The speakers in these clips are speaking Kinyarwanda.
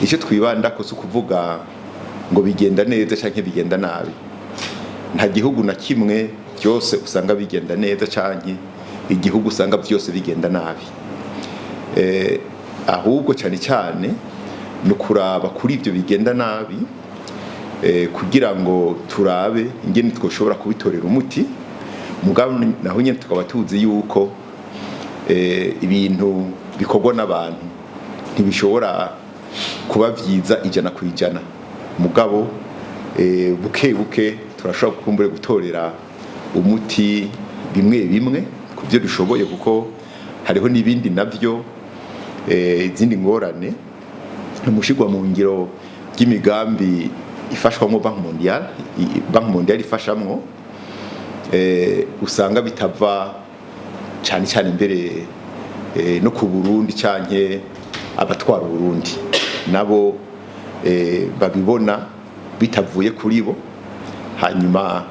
icyo twibanda ko si ukuvuga ngo bigenda neza cyangwa bigenda nabi. Nta gihugu na kimwe byose usanga bigenda neza cyangwa igihugu usanga byose bigenda nabi. Ahubwo cyane cyane ni ukuraba kuri ibyo bigenda nabi kugira ngo turabe ingene twoshobora kubitorera umuti. Mugabo naho nyine tukaba tuzi yuko ibintu bikorwa n'abantu ntibishobora kuba byiza 100%. Mugabo buke buke turashobora kukumbura gutorera umuti bimwe bimwe ku byo dushoboye, kuko hariho n'ibindi navyo izindi ngorane mushigwa mu ngiro ry'imigambi ifashwamo Banki Mondiale ifashamwo, usanga bitava cyane cyane imbere no ku Burundi canke abatwara Uburundi nabo babibona bitavuye kuri bo, hanyuma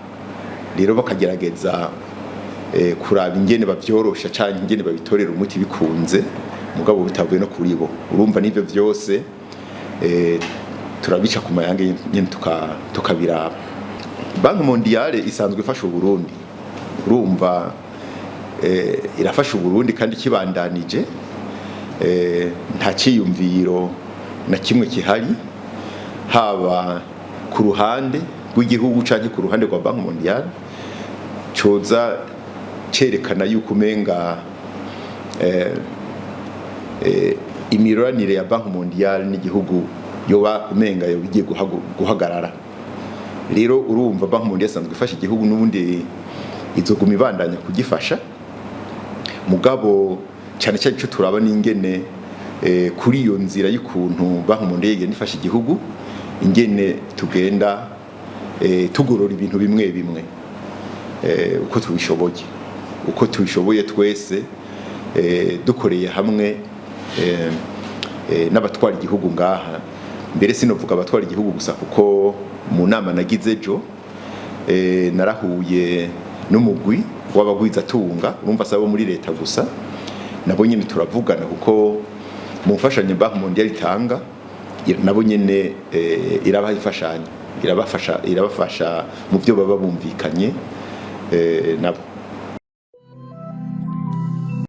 rero bakagerageza kuraba ingene bavyorosha canke ingene babitorera umuti bikunze, mugabo bitavuye no kuri bo. Urumva n'ivyo vyose turabica ku mayange nyine tukabiraba. Banki Mondiale isanzwe ifasha Uburundi, urumva irafasha Uburundi kandi kibandanije, nta ciyumviro na kimwe kihari haba ku ruhande rw'igihugu canke ku ruhande rwa Banki Mondiale coza cerekana yuko umenga imiroranire ya Banki Mondiale n'igihugu yoba umenga yo bigiye guhagarara. Rero urumva Banki Mondiale isanzwe ifasha igihugu n'ubundi izoguma ibandanya kugifasha, mugabo cyane cyane cyo turaba n'ingene kuri iyo nzira y'ukuntu Banki Mondiale igenda ifasha igihugu, ingene tugenda tugorora ibintu bimwe bimwe uko tubishoboye twese dukoreye hamwe n'abatwara igihugu ngaha. Mbere sinovuga abatwara igihugu gusa, kuko mu nama nagize ejo narahuye n'umugwi w'abagwizatunga, urumva sabo muri leta gusa, nabo nyene turavugana kuko mu mfashanyo Banki Mondiale itanga nabo nyene irabaha imfashanyo, irabafasha mu byo baba bumvikanye nabo.